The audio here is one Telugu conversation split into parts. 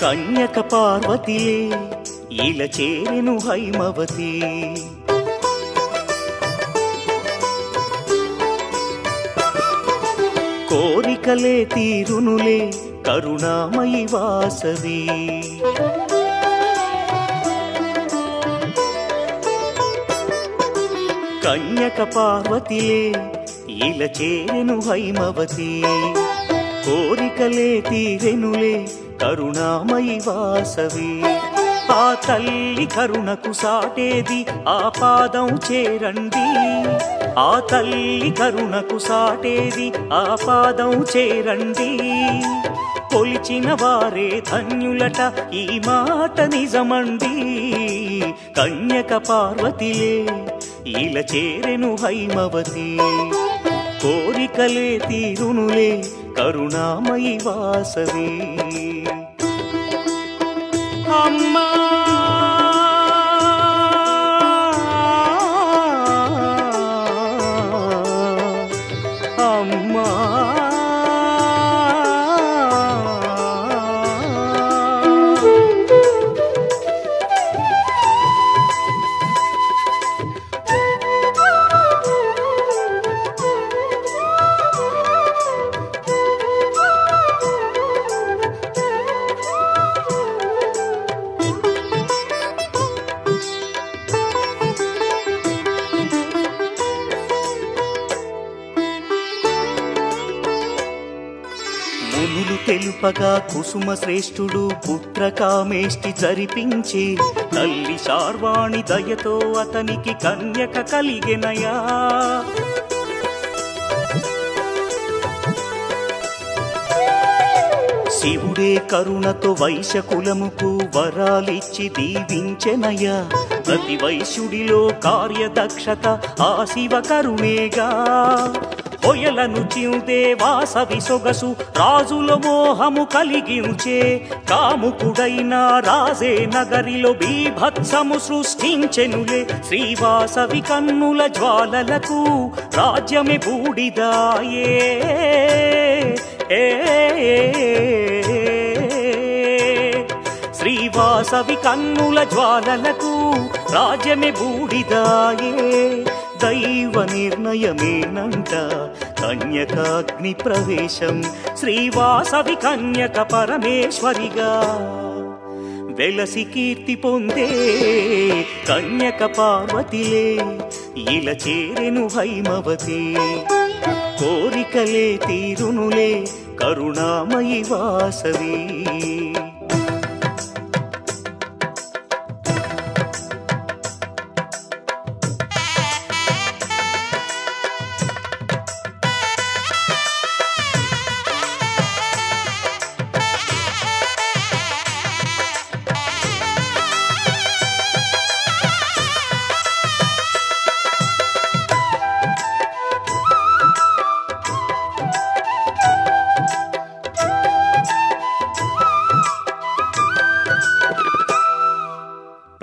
కన్యక పార్వతిలే ఇలా చేరెను హైమవతి. కోరికలే తీరునులే కరుణామయి వాసవి. కన్యక పార్వతిలే ఇలా చేరెను హైమవతి. కోరికలే తీరెనులే కరుణామయి వాసవి. ఆ తల్లి కరుణకు సాటేది ఆ పాదం చేరండి. ఆ తల్లి కరుణకు సాటేది ఆ పాదం చేరండి. కొలిచిన వారే ధన్యులట ఈ మాట నిజమండి. కన్యక పార్వతిలే ఇలా చేరెను హైమవతి. కోరికలే తీరునులే కరుణామయి వాసవి. అమ్మా అమ్మా మునులు తెలుపగా కుసుమ శ్రేష్ఠుడు పుత్రకామేష్టి జరిపించే. తల్లి శార్వాణి దయతో అతనికి కన్యక కలిగెనయా. శివుడే కరుణతో వైశ్యకులముకు వరాలిచ్చి దీవించెనయా. ప్రతి వైశ్యుడిలో కార్యదక్షత ఆ శివ కరుణేగా. హొయలను చిందే వాసవి సొగసు రాజుల మోహము కలిగించే. కాముకుడైన రాజే నగరిలో బీభత్సము సృష్టించెనులే. శ్రీవాసవి కన్నుల జ్వాలలకు రాజ్యమే బూడిదాయే. శ్రీవాసవి కన్నుల జ్వాలలకు రాజ్యమే బూడిదాయే. దైవ నిర్ణయమేనంట కన్యకాగ్ని ప్రవేశం. శ్రీవాసవి కన్యక పరమేశ్వరిగా వెలసి కీర్తి పొందే. కన్యక పార్వతిలే ఇలా చేరెను హైమవతి. కోరికలే తీరునులే కరుణామయి వాసవి.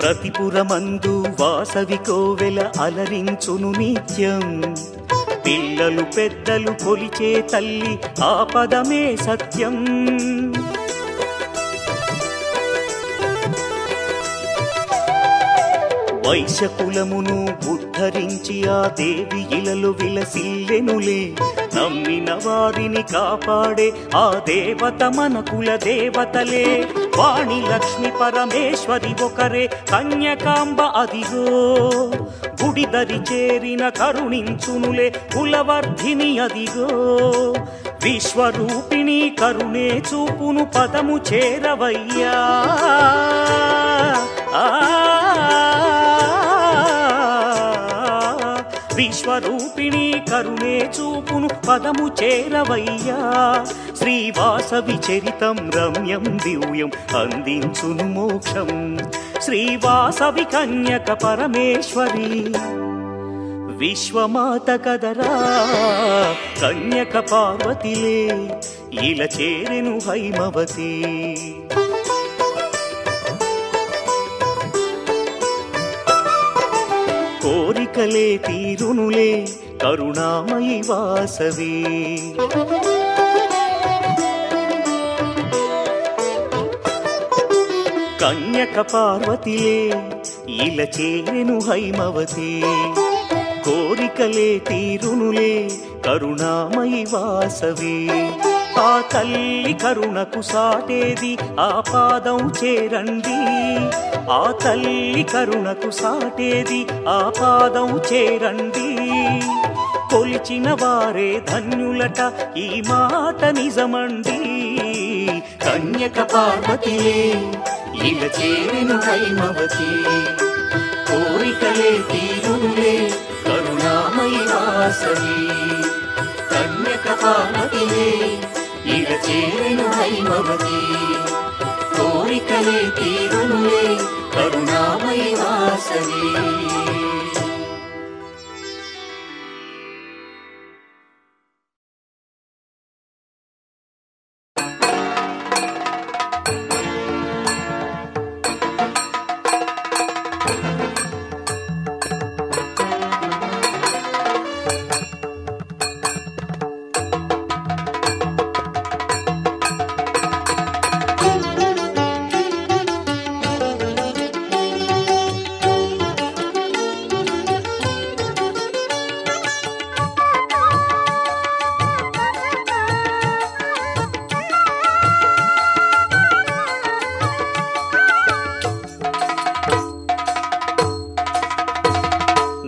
ప్రతిపురమందు వాసవి కోవెల అలరించును నిత్యం. పిల్లలు పెద్దలు కొలిచే తల్లి ఆ పదమే సత్యం. వైశ్యకులమును ఉద్ధరించి ఆ దేవి ఇలలో విలసిల్లెనులే. నమ్మిన వారిని కాపాడే ఆ దేవత మన కుల దేవతలే. వాణి లక్ష్మి పరమేశ్వరి ఒకరే కన్యకాంబ అదిగో. గుడిదరి చేరిన కరుణించునులే కులవర్ధిని అదిగో. విశ్వరూపిణి కరుణే చూపును పదము చేరవయ్యా. విశ్వరూపిణి కరుణే చూపును పదము చేరవయ్యా. శ్రీవాసవి చరితం రమ్యం దివ్యం అందించును మోక్షం. శ్రీవాసవి కన్యక పరమేశ్వరి విశ్వమాత కదరా. కన్యక పార్వతిలే ఇలా చేరెను హైమవతి. కోరికలే తీరునులే కరుణామయి వాసవి. కన్యక పార్వతిలే ఇలా చేరెను హైమవతి కోరికలే తీరునులే కరుణామయి వాసవి ఆ తల్లి కరుణకు సాటేది ఆ పాదం చేరండి ఆ తల్లి కరుణకు సాటేది ఆ పాదం చేరండి కొలిచిన వారే ధన్యులట ఈ మాట నిజమండి కన్యక పార్వతిలే ఇలా చేరెను హైమవతి కోరికలే తీరునులే కరుణామయి వాసవి కన్యక పార్వతిలే ఇలా చేరెను హైమవతి కోరికలే తీరునులే కరుణామయి వాసవి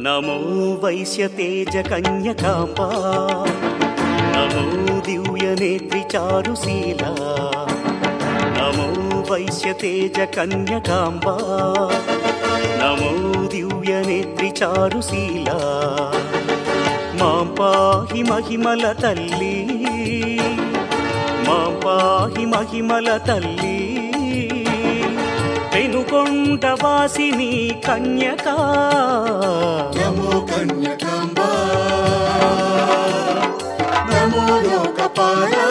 నమో వైశ్యతేజ కన్యకాంబా నమో దివ్యనేత్రి చారుశీలా నమో వైశ్యతేజ కన్యకాంబా నమో దివ్యనేత్రి చారుశీలా మాం పాహి మహిమల తల్లి మాం పాహి మహిమల తల్లి పెనుకొండ వాసిని కన్యకా నమో కన్యకాంబా నమో లోకపాలా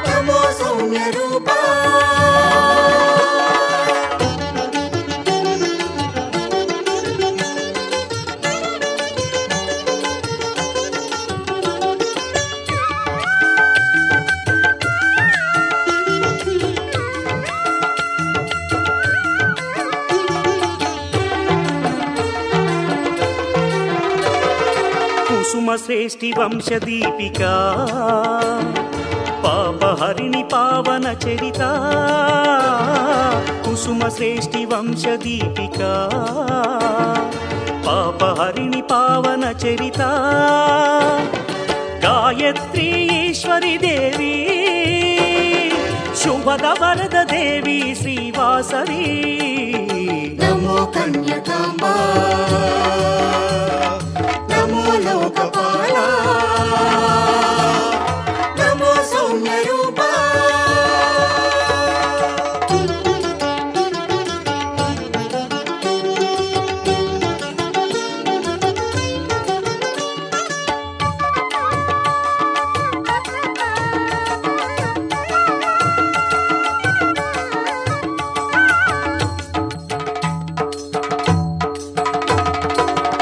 నమో సౌమ్య రూపా కుసుమ శ్రేష్ఠి వంశదీపికా పాపహరిణి పావన చరిత కుసుమ శ్రేష్ఠి వంశదీపికా పాపహరిణి పావన చరిత గాయత్రీ ఈశ్వరి దేవి శుభద వరద దేవి శ్రీవాసవి నమో కన్యకాంబా నమో లోకపాలా నమో సౌమ్య రూపా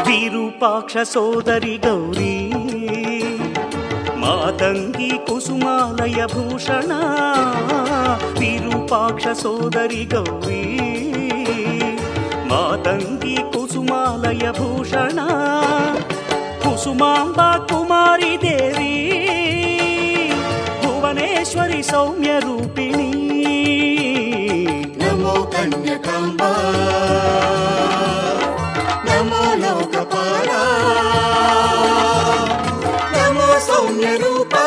విరూపాక్ష సోదరి గౌరీ మాతంగి కుసుమాలయ భూషణ విరూపాక్ష సోదరి గౌరీ మాతంగి కుసుమాలయ భూషణ కుసుమాంబ కుమారి దేవి భువనేశ్వరి సౌమ్య రూపిణి నమో కన్యకాంబా నమో లోకపాలా నమో సౌమ్య రూపా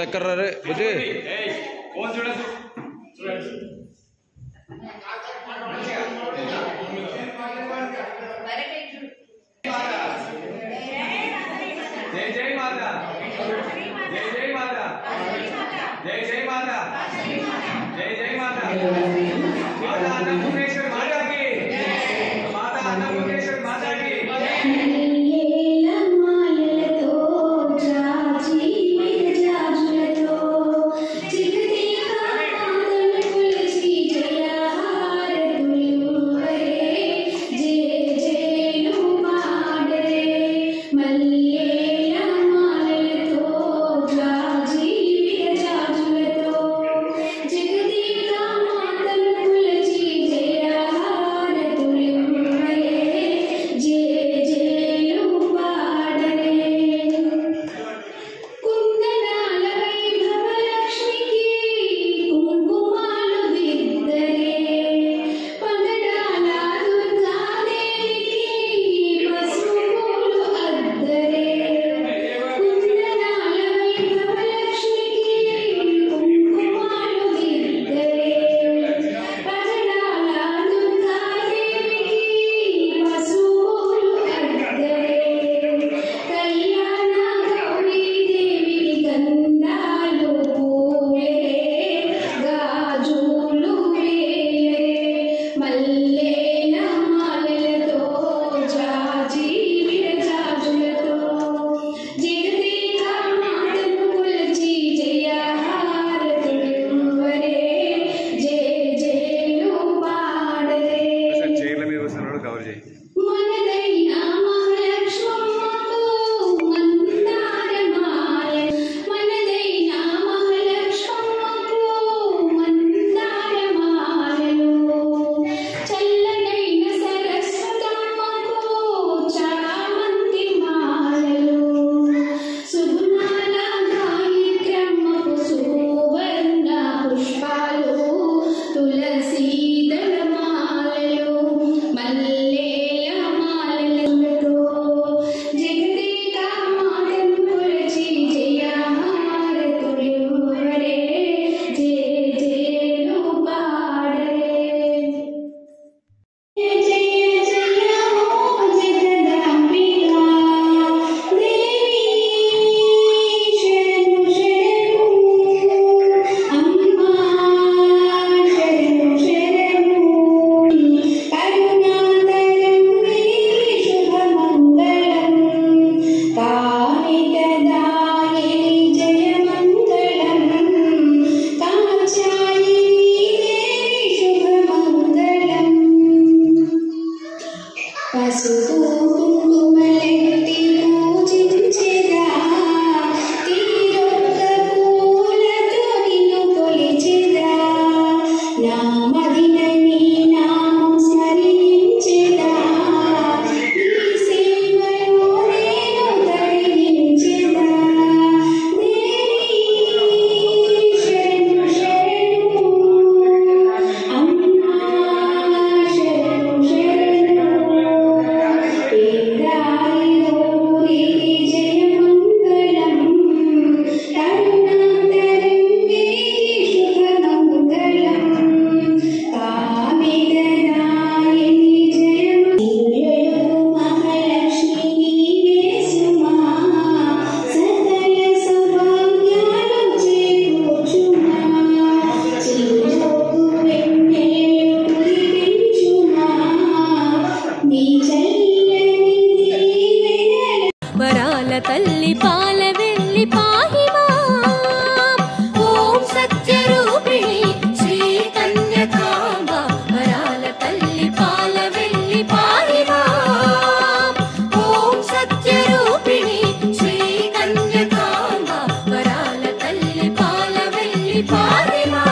ఎక్కడ రే బుద్ధి జై జై మాతా జై జై మాతా జై జై మాతా జై జై మాతా మాతా అన్నపూర్ణేశ్వరి మాతాకి మాతా అన్నపూర్ణేశ్వరి మాతాకి తల్లి పాల వెల్లి పాహిమా ఓం సత్యరూపిణి శ్రీ కన్యకాంబ వరాల తల్లి పాల వెల్లి పాహిమా ఓం సత్యరూపిణి శ్రీ కన్యకాంబ వరాల తల్లి పాల వెల్లి పాహిమా.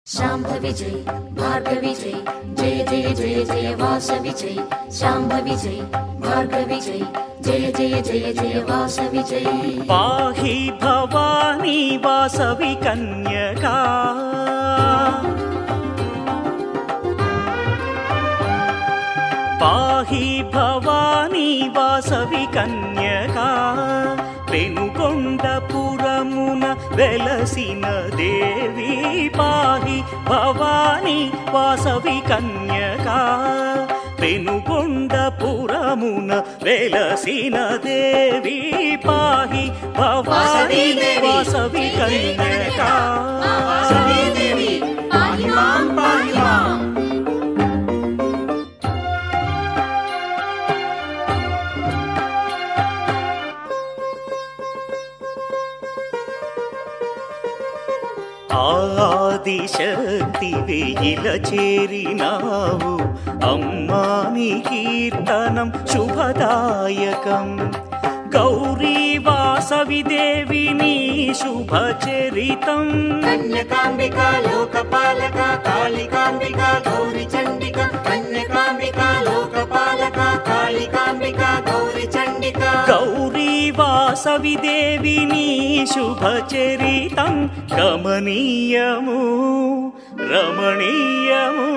शाम्भवी जय भार्गवी जय जय जय जय जय वासवी जय शाम्भवी जय भार्गवी जय जय जय जय जय वासवी जय. पाहि भवानी वासवी कन्यका पाहि పాహి భవానీ వాసవి కన్యకా పెనుకొండపురమున వెలసిన దేవి పాహి భవానీ వాసవి కన్యకా పెనుకొండపురమున వెలసిన దేవి పాహి భవానీ వాసవి కన్యకా వాసవి దేవి పాహి మాం పాహి మాం. ఆదిశక్తి వెయిల చేరినావు అమ్మా నీ కీర్తనం శుభదాయకం. గౌరీ వాసవి దేవి నీ శుభచరితం. కన్యకాంబిక లోకపాలక కాళికాంబిక గౌరి చండిక. కన్యకాంబిక లోకపాలక కాళికాంబిక గౌరి చండిక. గౌరీ వాసవి దేవి నీ శుభచరితం గమనీయము రమణీయము.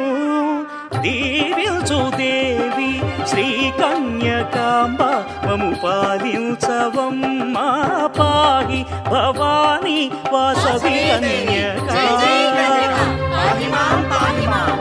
దీవించు దేవి శ్రీ కన్యకాంబ మము పాలించవమ్మా పాహి భవానీ వాసవి కన్యకా. పాహి మాం పాహి మాం.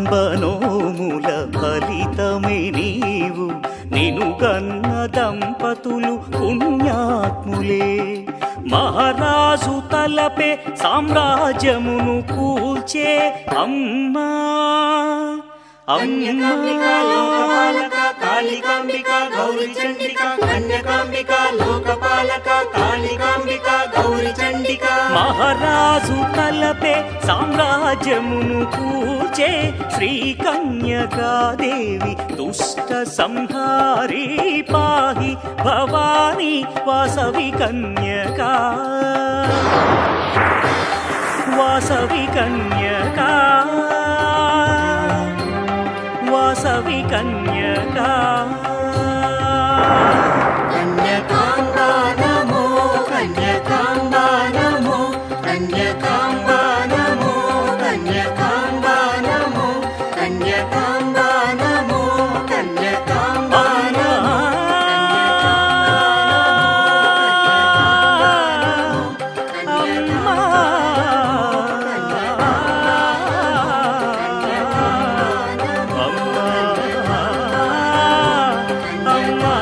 కుసుమాంబనోముల ఫలితమే నీవు నిను గన్న దంపతులు పుణ్యాత్ములే. మహారాజు తలపే సామ్రాజ్యమును కూల్చే అమ్మా కన్యకాంబిక లోకపాలక కాళికాంబిక గౌరి చండిక. కన్యకాంబిక లోకపాలక కాళికాంబిక గౌరి చండిక. మహారాజు తలపే సామ్రాజ్యమును కూల్చే శ్రీ కన్యకాదేవి దుష్ట సంహారీ పాహి భవానీ వాసవి కన్యకా. వాసవి కన్యకా వాసవి కన్యకా. కన్యకాంబ నమో కన్యకాంబ నమో కన్యకాంబ నమో కన్యకాంబ నమో కన్యకాంబ నమో కన్యకాంబ నమో. అమ్మా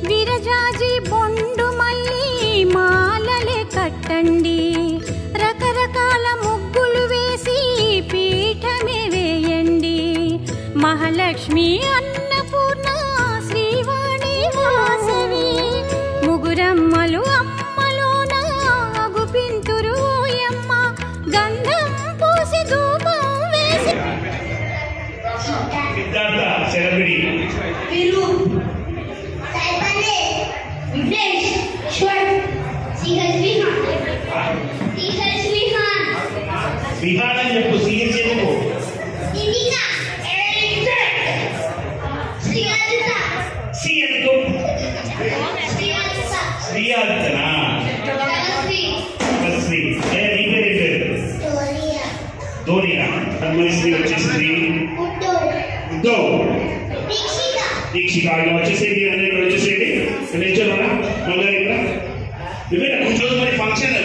విరజాజి బొండు మల్లి మాలలే కట్టండి, రకరకాల ముగ్గులు వేసి పీఠమే వేయండి. మహాలక్ష్మి అన్నపూర్ణ శ్రీవాణి వాసవి ముగురమ్మలు అమ్మలోన అగుపింతురు ఓయమ్మ, గంధం పూసి ధూపం వేసి విహారం చెప్పు, సీఎం చెప్పు. శ్రీయాదితనా ధోనియా శ్రీ వచ్చేసింది. దీక్షిక వచ్చేసేది, అందరూ వచ్చేసేది. నిల్చోనా కూర్చోదు. మరి ఫంక్షన్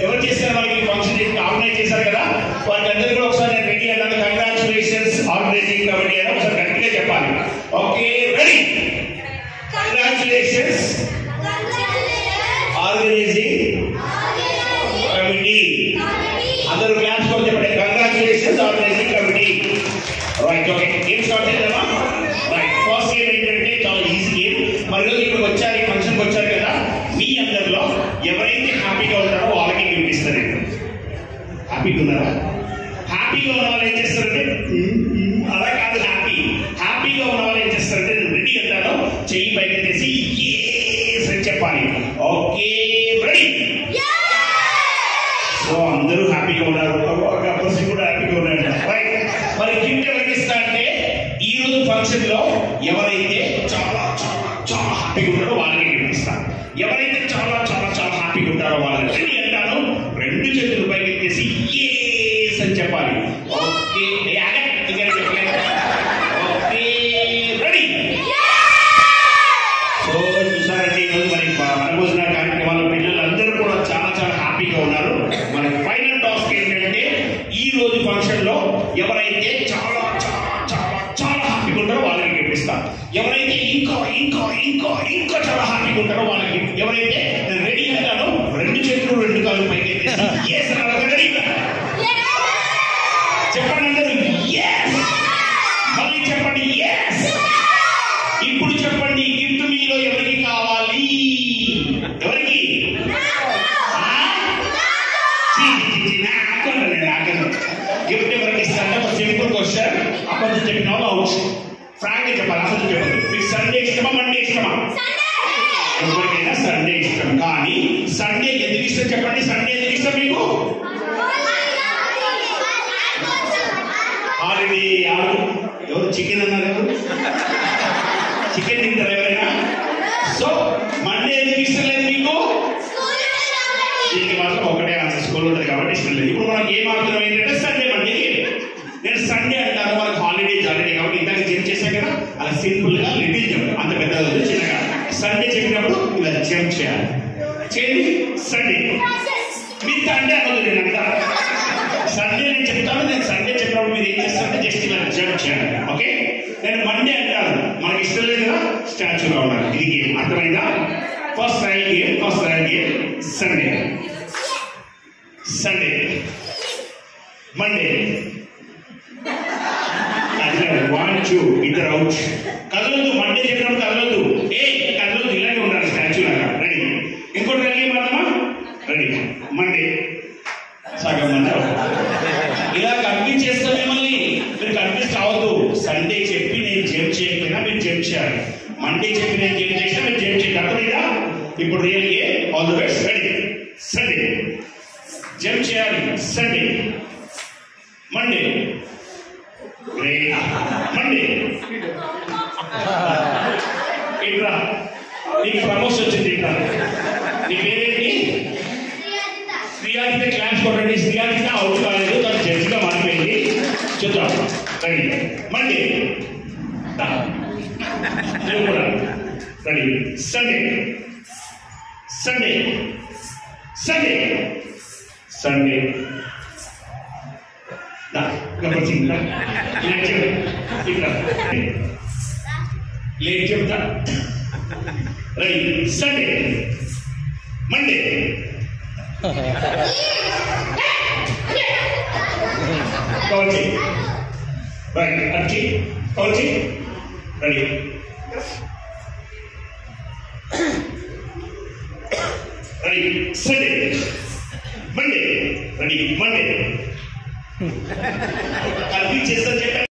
ఎవరు చేశారు? మనకి ఫంక్షన్ ఆర్గనైజ్ చేశారు కదా, వాళ్ళందరూ కూడా ఒకసారి నేను రెడీ అన్నాను. కంగ్రాచులేషన్స్ ఆర్గనైజింగ్ కమిటీ అని ఒకసారి గట్టిగా చెప్పాలి. Okay, ready? Congratulations organising committee. అందరూ క్లాప్స్ కొట్టి చెప్పండి. Congratulations organising committee. Right, okay. Game start చేద్దామా? రైట్, ఫస్ట్ గేమ్ ఏంటంటే చాలా ఈజీ గేమ్. మరి రోజు ఇక్కడ వచ్చారు, ఈ ఫంక్షన్కి వచ్చారు కదా, మీ అందరిలో ఎవరైతే హ్యాపీగా ఉంటారో వాళ్ళకి గిఫ్ట్ ఇస్తారు. హ్యాపీగా ఉన్నారా? హ్యాపీగా ఉన్న వాళ్ళు ఏం చేస్తారంటే అలా కాదు, హ్యాపీగా ఉన్న వాళ్ళు ఏం చేస్తారంటే రెడీ అంటారో చెయ్యి పైకి తీసి yes అని చెప్పాలి. Okay, ready? సో అందరూ హ్యాపీగా ఉన్నారు, ఒక పర్సన్ కూడా హ్యాపీగా ఉన్నారు. రైట్, మరి గిఫ్ట్ ఎవరికి ఇస్తా అంటే ఈ రోజు ఫంక్షన్ లో ఎవరైతే చాలా చాలా చాలా హ్యాపీగా ఉంటారో వాళ్ళకి గిఫ్ట్ ఇస్తాను. ఎవరైతే చాలా చాలా చాలా హ్యాపీగా ఉంటారో వాళ్ళని రెడీ అంటాను, రెండు చేతులు పైకి ఎత్తేసి yes అని చెప్పాలి. Okay, okay, ready? సో చూసారండి, ఈరోజు మరి వనభోజన కార్యక్రమాల పిల్లలందరూ కూడా చాలా చాలా హ్యాపీగా ఉన్నారు. మన ఫైనల్ టాస్క్ ఏంటంటే ఈ రోజు ఫంక్షన్ లో ఎవరైతే చాలా చాలా చాలా చాలా హ్యాపీగా ఉంటారో వాళ్ళకి గిఫ్ట్ ఇస్తాం. ఎవరైతే ఇంకా ఇంకా ఇంకా ఇంకా చాలా హ్యాపీగా ఉంటారో వాళ్ళకి, ఎవరైతే రెడీ అంటారో రెండు చేతులు రెండు కాళ్ళు పైకి ఎత్తేసి రెడీ చెప్పండి. అందరూ yes. మళ్ళీ చెప్పండి yes. ఇప్పుడు చెప్పండి, గిఫ్ట్ మీలో ఎవరికి కావాలి? ఎవరికి? గిఫ్ట్ ఎవరికి ఇస్తారంటే ఒక సింపుల్ క్వశ్చన్. అబద్ధం చెప్పిన వాళ్ళు అవుట్. ఫ్రాంక్ చెప్పాలి, అబద్ధం చెప్పండి. మీకు సండే ఇష్టమా మండే ఇష్టమా? ఎవరికైనా సండే ఇష్టం. కానీ సండే ఎందుకు ఇష్టం చెప్పండి? సండే ఎందుకు ఇష్టం మీకు? హాలిడే. ఎవరు చికెన్ అన్నారు? ఎవరు చికెన్ తింటారు ఎవరైనా? సో మండే ఎందుకు ఇష్టం లేదు మీకు? దీనికి మాత్రం ఒకటే ఆన్సర్, స్కూల్ ఉంటుంది కాబట్టి ఇష్టం లేదు. ఇప్పుడు మనకి ఏం అర్థం ఏంటంటే సండే మండే. నేను సండే అంటాను, మనకు హాలిడే జాలిడే కాబట్టి ఇందాక జంప్ చేశాం కదా, అలా సింపుల్ గా లిటిల్ జంప్, అంత పెద్దది చిన్నగా. సండే చెప్పినప్పుడు ఇలా జంప్ చేయాలి. చేయండి సండే. మీరు సండే అవ్వదు, నేను అంటా సండే నేను చెప్తాను. నేను సండే చెప్పినప్పుడు మీరు ఏం చేస్తారంటే జస్ట్ ఇలా జంప్ చేయాలి. ఓకే, నేను మండే అంటాను, మనకి ఇష్టం లేదు కదా, స్టాచ్యూగా ఉండాలి. ఇది గేమ్ అర్థమైందా? First trial game Sunday. Sunday Monday one two ఇద్దరు అవుట్. కదలొద్దు, మండే చెప్పినప్పుడు కదలొద్దు. కదలొద్దు, ఇలాగే ఉండాలి స్టాచ్యూ లాగా. రెడీ? ఇంకోటి రెడీ మాత్రమా? రెడీ? మండే సగం మంది ఇలా కన్విన్స్ చేస్తాం మిమ్మల్ని. మీరు కన్విన్స్ కావద్దు. సండే చెప్పి నేను జంప్ చేయకపోయినా మీరు జంప్ చేయాలి. మండే చెప్పి నేను జంప్ చేసినా మీరు జంప్ చేయాలి. అర్థమైందా? ఇప్పుడు real gay all the best. Ready? Sunday jump చేయాలి. సండే మండే మండే ఇట్రా, నీకు ప్రమోషన్ వచ్చింది. ఇట్రా, నీ పేరేంటి? శ్రీయాదిత. క్లాస్ కొట్టండి. శ్రీయాదిత అవుట్ కాలేదు, తను జడ్జిగా మారిపోయింది. చూద్దాం. రెడీ? మండే కూడా ready? Sunday Sunday Sunday Sunday late చెప్తా. రెడీ సండే మండే కవర్ చేయి రైట్ అచ్చి కవర్ చేయి ready ready Sunday Monday ready Monday అది చేస్తా చెప్పండి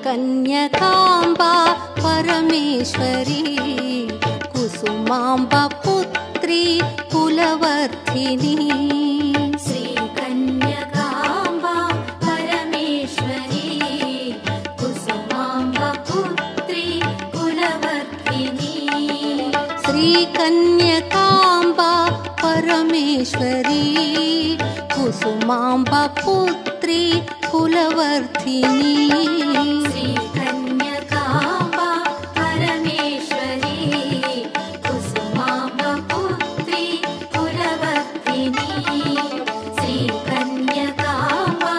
कन्यकाम्बा परमेश्वरी कुसुमाम्बा पुत्री कुलवर्धिनी श्री कन्यकाम्बा परमेश्वरी कुसुमाम्बा पुत्री कुलवर्धिनी श्री कन्यकाम्बा परमेश्वरी कुसुमाम्बा पुत्री कुलवर्धिनी श्री कन्यकाम्बा परमेश्वरी कुसुमाम्बा पुत्री कुलवर्धिनी श्री कन्यकाम्बा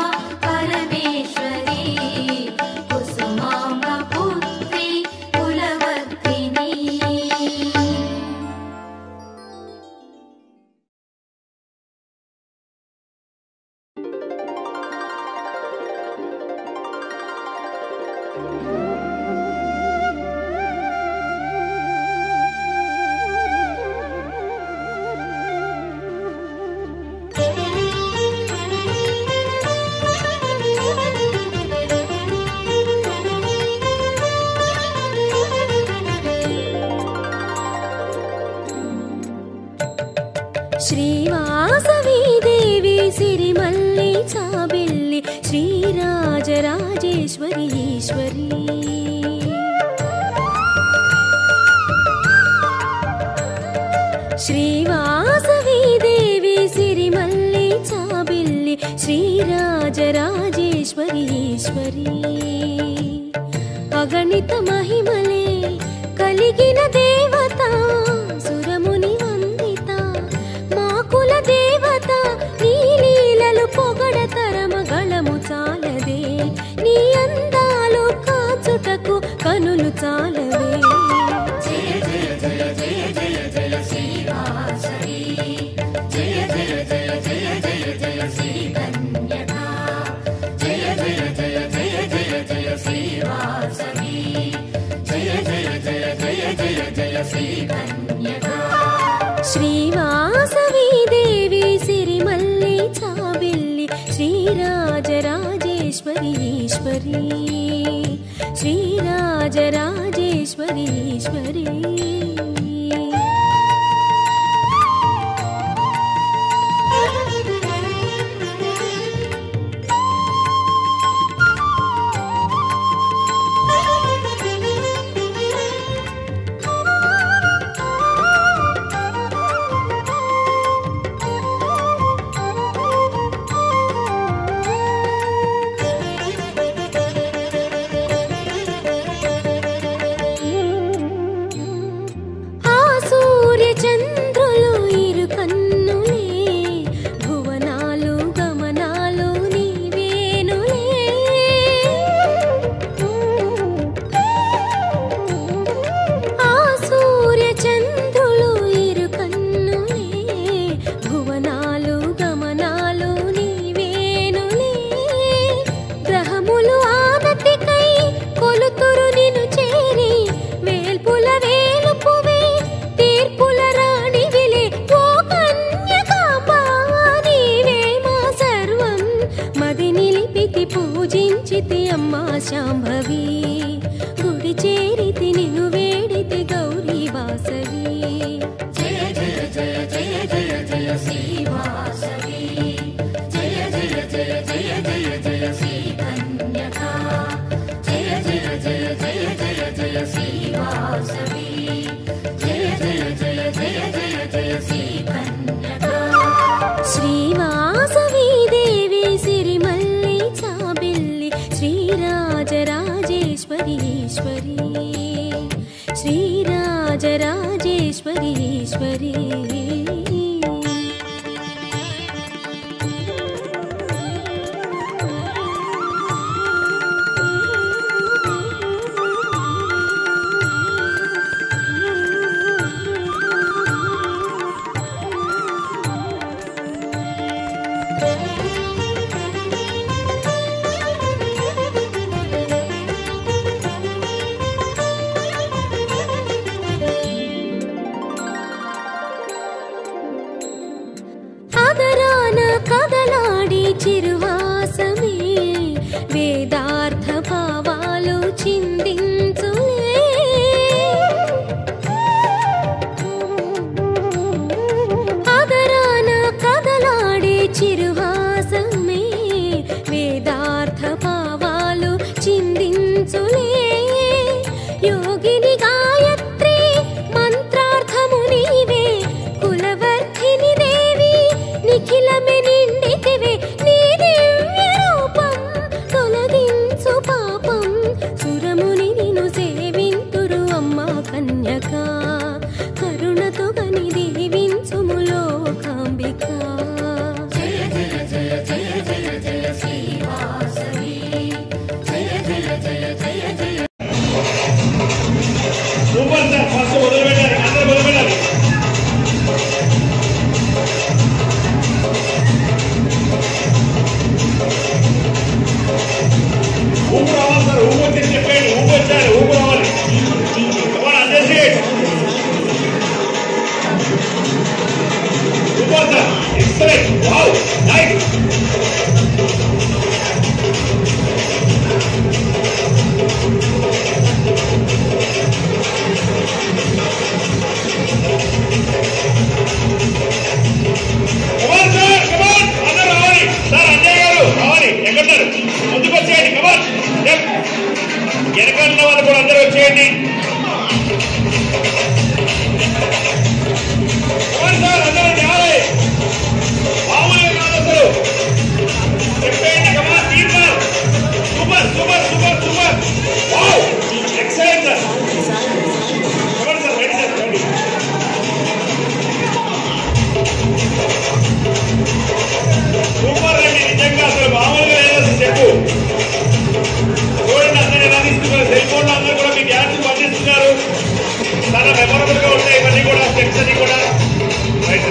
परमेश्वरी कुसुमाम्बा पुत्री कुलवर्धिनी। श्रीवासवी देवी सिरिमल्ली चाबिल्ली श्रीराजराजेश्वरी ईश्वरी श्रीवासवी देवी सिरिमल्ली चाबिल्ली श्रीराजराजेश्वरी ईश्वरी अगणित महिमले कलिगिन देवता सुरमुनि वंदित माकुल देवता नी लीललु పొగడతరమగళము చాలదే నీ అందాలు కాచుటకు కనులు చాలవే जय जय जय जय जय जय श्रीवासवी जय जय जय जय जय శాంభవి గుడి చేరితి నిన్ను వేడితి గౌరీ వాసవి జయ జయ జయ జయ జయ జయ శ్రీ వాసవి జయ జయ జయ జయ జయ జయ శ్రీ కన్యకా జయ జయ జయ జయ జయ జయ శ్రీ వాసవి జయ జయ జయ జయ జయ జయ శ్రీ కన్యకా శ్రీవాసవి దేవి సిరిమల్లి చాబిల్లి శ్రీరాజరాజేశ్వరి ఈశ్వరి శ్రీరాజరాజేశ్వరి ఈశ్వరి అదరాన కదలాడి చిరుహాసమే వేదార్థ భావాలు చిందించులే అదరాన కదలాడి చిరుహాసమే వేదార్థ భావాలు చిందించులే యోగిని గాయత్రి మంత్రార్థము నీవే కులవర్ధిని దేవి నిఖిలమే నిండితివే నీ దివ్య రూపం తొలగించు పాపం సురముని నిన్ను సేవింతురు అమ్మా కన్యకా కరుణతో గని దీవించుము లోకాంబిక జయ జయ జయ జయ జయ జయ శ్రీ వాసవి జయ జయ జయ జయ జయ సూపర్ సార్ ఫస్ట్ మొదలుపెట్టారు అందరూ మొదలుపెట్టారు ఊపు రావాలి సార్ ఊపు వచ్చి చెప్పండి ఊపు వచ్చారు ఊపు రావాలి అందరి super sir excellent wow nice come on sir come on అందరూ రావాలి సార్ అజయ్ గారు రావాలి ఎక్కడున్నారు ముందుకు వచ్చేయండి కమాన్ వెనకాల వాళ్ళు కూడా అందరూ వచ్చేయండి కమాన్ సార్ అందరూ రావాలి మామూలుగా కాదు అసలు చెప్పేయండి కమాన్ super super super super super wow excellent sir come on sir right sir రండి సూపర్ అండి నిజంగా అసలు మామూలుగా లేదు చెప్పు చూడండి అందరూ ఎలా తీస్తున్నారు సెల్ ఫోన్ లో అందరూ కూడా మీ డ్యాన్స్ పండిస్తున్నారు చాలా మెమొరబుల్ గా ఉంటాయి ఇవన్నీ కూడా స్టెప్స్ అన్ని కూడా రైట్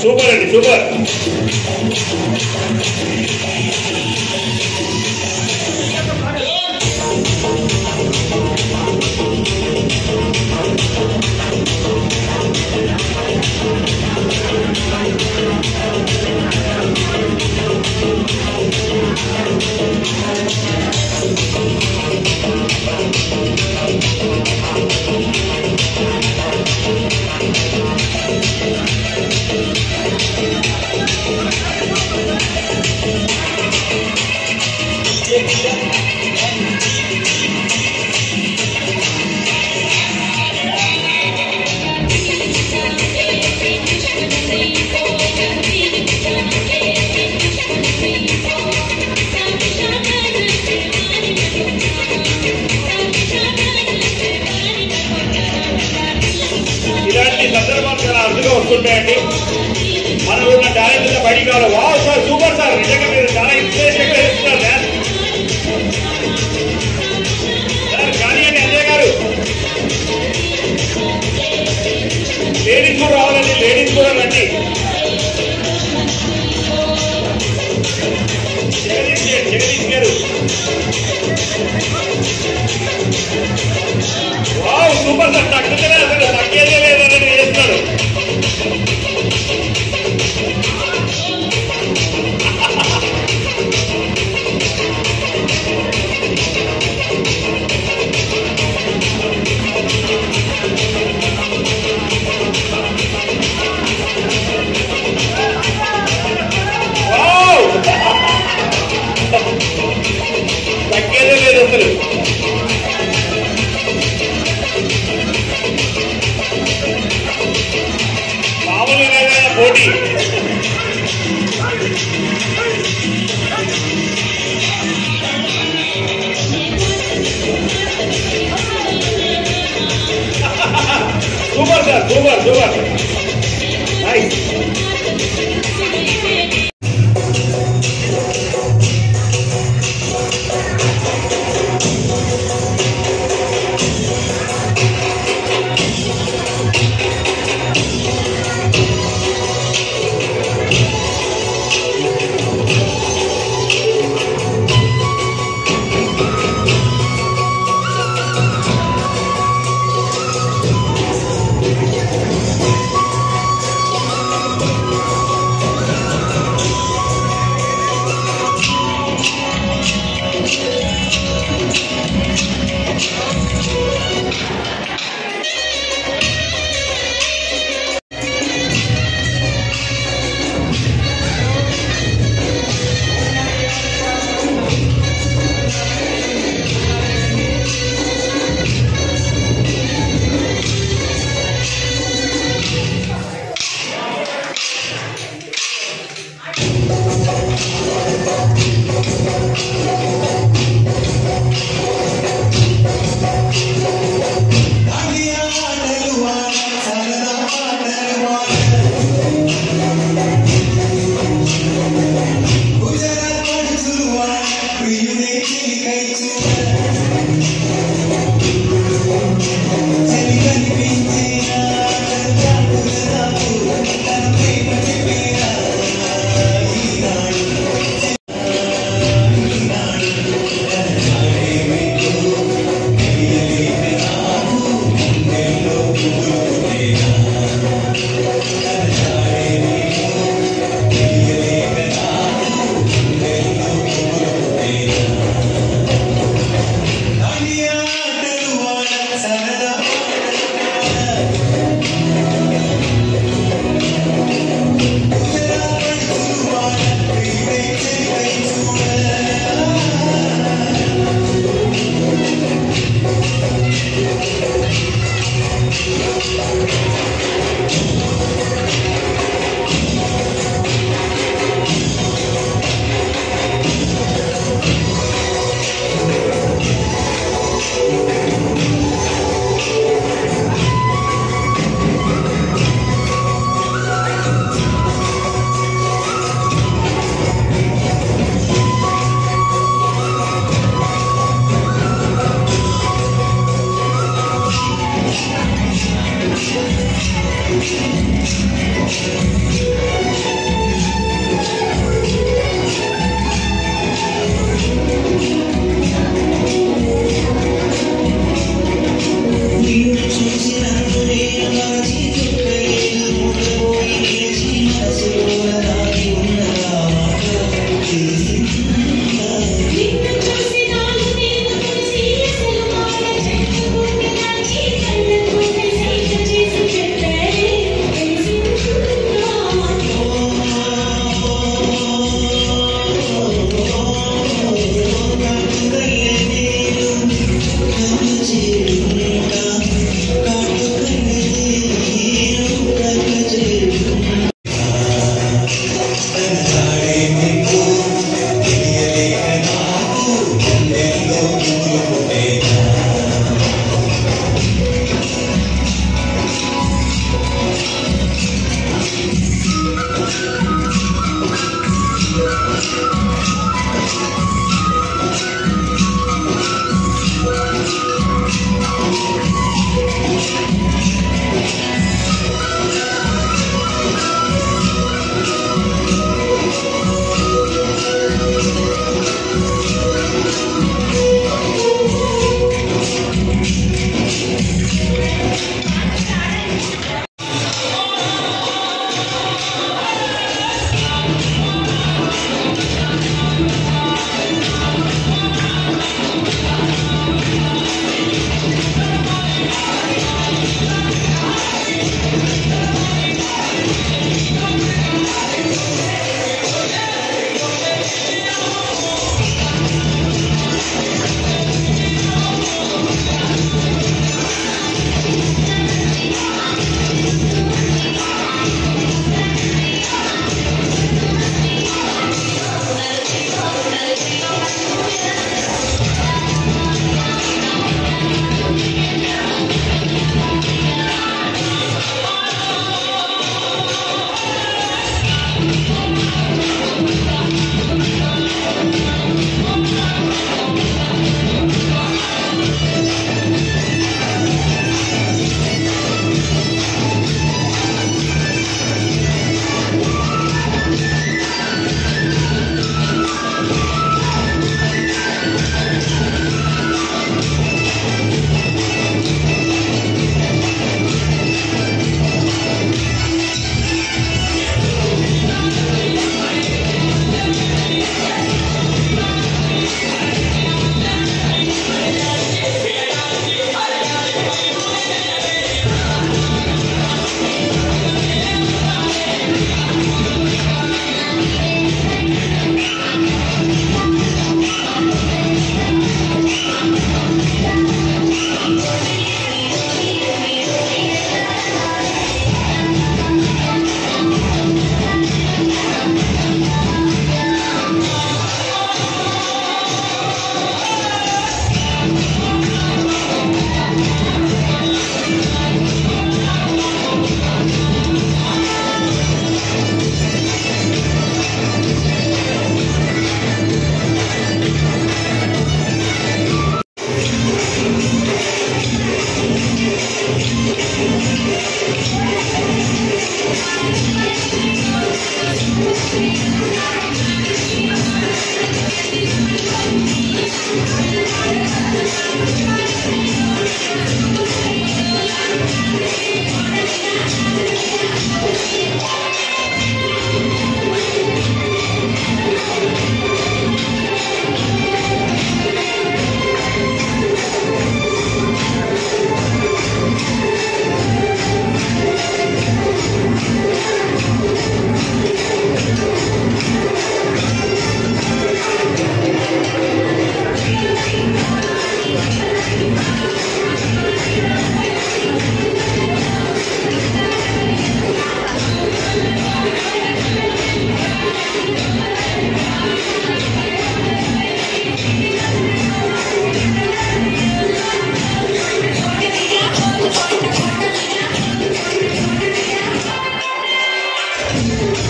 సూపర్ అండి సూపర్ ఇలాంటి సందర్భాలు చాలా అరుదుగా వస్తుంటాయండి మనలో ఉన్న టాలెంట్ బయటికి కావాలి వావ్ సార్ సూపర్ సార్ నిజంగా మీరు చాలా ఇన్స్పిరేషన్ గా ఇస్తున్నారు సార్ కానివ్వండి అజయ్ గారు లేడీస్ కూడా రావాలండి లేడీస్ కూడా రండి Jagadish Super sir, super. Nice.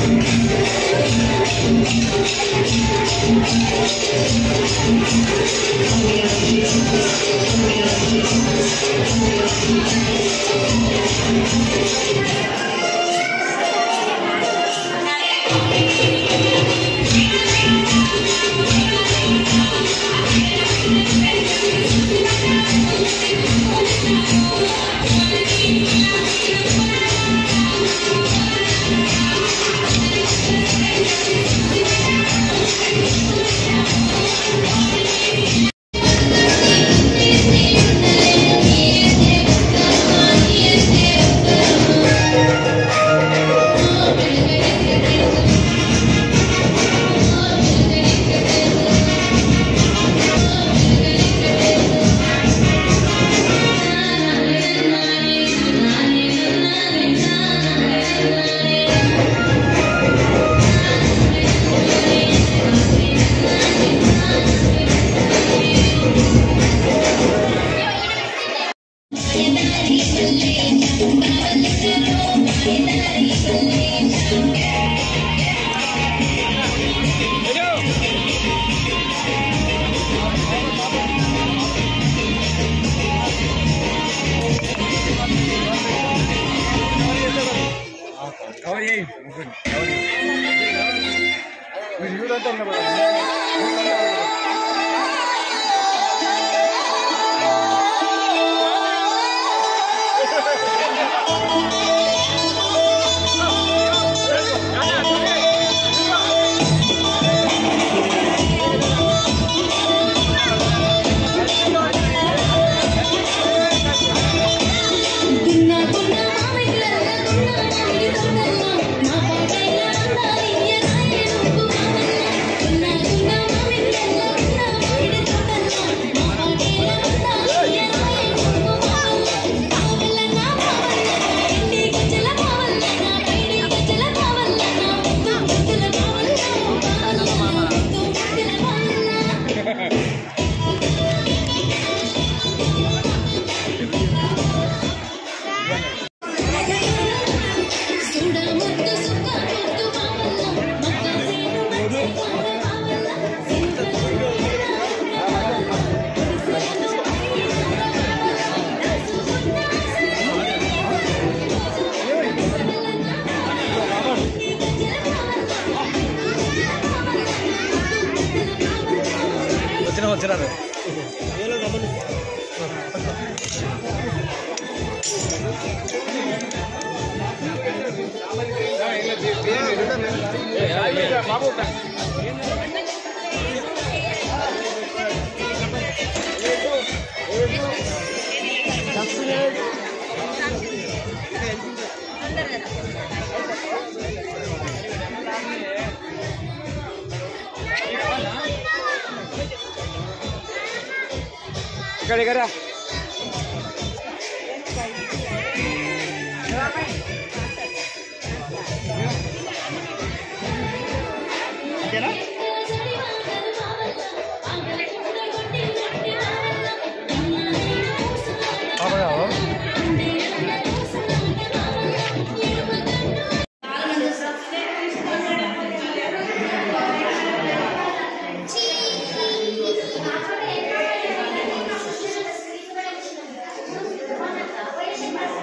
Thank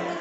you.